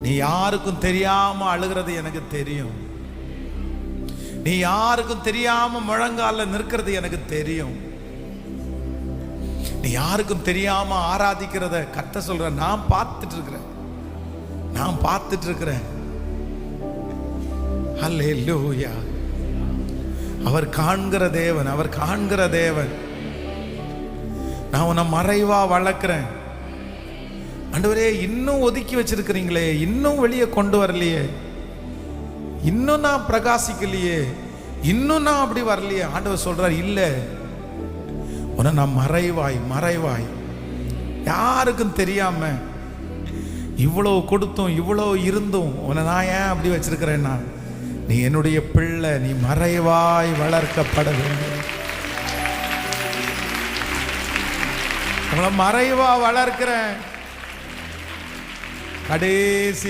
நீ யாருக்கும் தெரியாம அழுகிறது எனக்கு தெரியும். நீ யாருக்கும் தெரியாம முழங்கால நிற்கிறது எனக்கு தெரியும். நீ யாருக்கும் தெரியாம ஆராதிக்கிறத கர்த்தர் சொல்ற நான் பார்த்துட்டு இருக்கிறேன். ஹல்லேலூயா. அவர் காண்கிற தேவன். நான் உன்னை மறைவா வளர்க்கிறேன். ஆண்டவரே, இன்னும் ஒதுக்கி வச்சிருக்கிறீங்களே, இன்னும் வெளியே கொண்டு வரலையே, இன்னும் நான் பிரகாசிக்கலையே, இன்னும் நான் அப்படி வரலையே. ஆண்டவர் சொல்றார், இல்ல, உன்னை நான் மறைவாய் யாருக்கும் தெரியாம இவ்வளவு கொடுத்தும் இவ்வளவு இருந்தும் உன்னை நான் ஏன் அப்படி வச்சிருக்கிறேன்னா, நீ என்னுடைய பிள்ளை, நீ மறைவாய் வளர்க்கப்பட வேண்டும். உங்களை மறைவா வளர்க்கிறேன். கடைசி